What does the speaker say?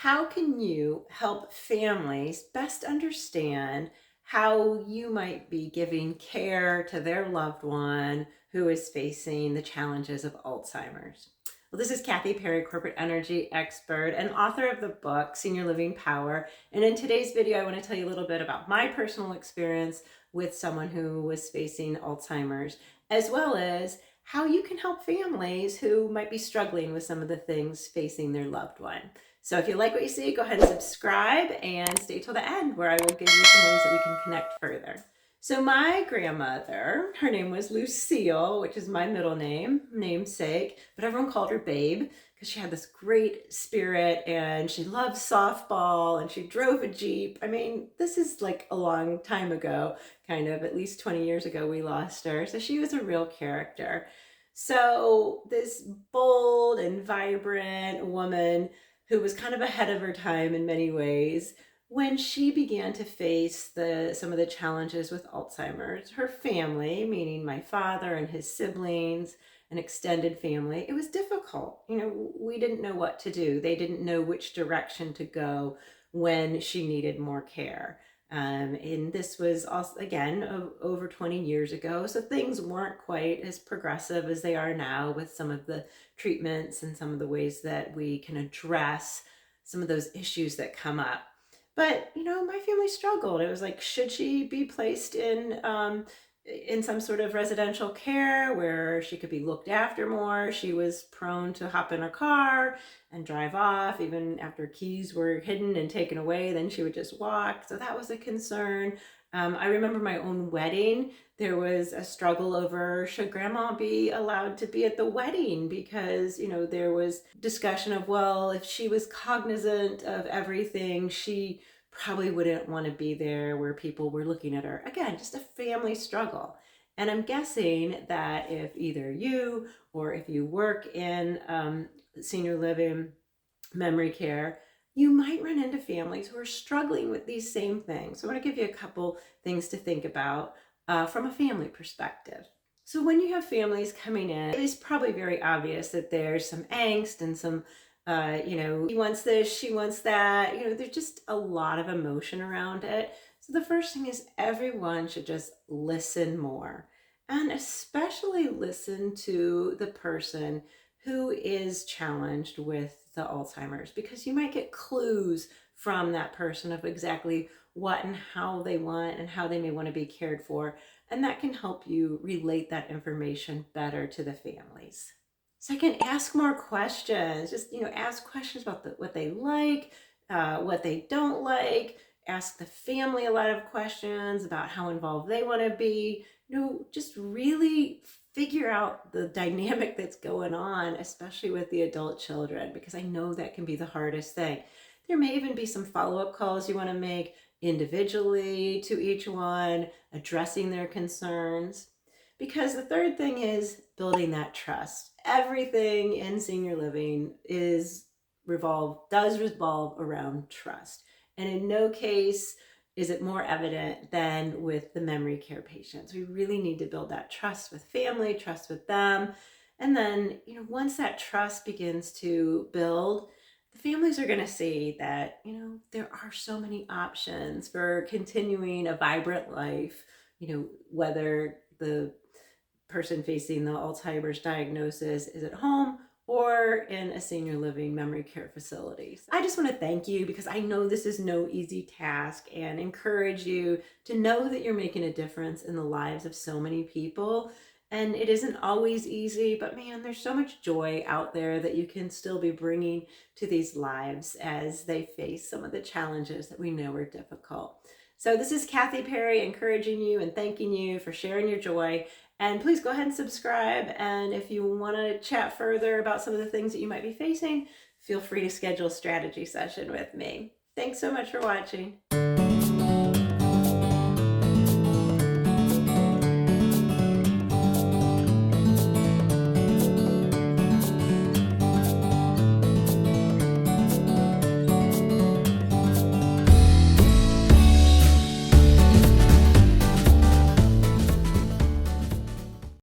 How can you help families best understand how you might be giving care to their loved one who is facing the challenges of Alzheimer's? Well, this is Kathy Perry, corporate energy expert and author of the book, Senior Living Power. And in today's video, I want to tell you a little bit about my personal experience with someone who was facing Alzheimer's, as well as how you can help families who might be struggling with some of the things facing their loved one. So if you like what you see, go ahead and subscribe and stay till the end where I will give you some ways that we can connect further. So my grandmother, her name was Lucille, which is my middle name, namesake, but everyone called her Babe because she had this great spirit and she loved softball and she drove a Jeep. I mean, this is like a long time ago, kind of, at least 20 years ago we lost her. So she was a real character. So this bold and vibrant woman who was kind of ahead of her time in many ways, when she began to face some of the challenges with Alzheimer's, her family, meaning my father and his siblings, an extended family, it was difficult. We didn't know what to do. They didn't know which direction to go when she needed more care. And this was also, again, over 20 years ago. So things weren't quite as progressive as they are now with some of the treatments and some of the ways that we can address some of those issues that come up. But, my family struggled. It was like, should she be placed in some sort of residential care where she could be looked after more? She was prone to hop in her car and drive off, even after keys were hidden and taken away, then she would just walk. So that was a concern. I remember my own wedding. There was a struggle over, should grandma be allowed to be at the wedding? Because, there was discussion of, well, if she was cognizant of everything, she probably wouldn't want to be there where people were looking at her. Again, just a family struggle. And I'm guessing that if either you or if you work in senior living, memory care, you might run into families who are struggling with these same things. So I want to give you a couple things to think about from a family perspective. So when you have families coming in, it is probably very obvious that there's some angst and some, he wants this, she wants that. There's just a lot of emotion around it. So the first thing is everyone should just listen more, and especially listen to the person who is challenged with the Alzheimer's, because you might get clues from that person of exactly what and how they want and how they may want to be cared for. And that can help you relate that information better to the families. Second, ask more questions. Just, ask questions about what they like, what they don't like. Ask the family a lot of questions about how involved they want to be. Just really figure out the dynamic that's going on, especially with the adult children, because I know that can be the hardest thing. There may even be some follow-up calls you want to make individually to each one, addressing their concerns. Because the third thing is building that trust. Everything in senior living does revolve around trust. And in no case is it more evident than with the memory care patients. We really need to build that trust with family, trust with them. And then, once that trust begins to build, the families are going to see that, there are so many options for continuing a vibrant life, whether the person facing the Alzheimer's diagnosis is at home or in a senior living memory care facility. I just want to thank you, because I know this is no easy task, and encourage you to know that you're making a difference in the lives of so many people. And it isn't always easy, but man, there's so much joy out there that you can still be bringing to these lives as they face some of the challenges that we know are difficult. So this is Kathy Perry, encouraging you and thanking you for sharing your joy. And please go ahead and subscribe. And if you want to chat further about some of the things that you might be facing, feel free to schedule a strategy session with me. Thanks so much for watching.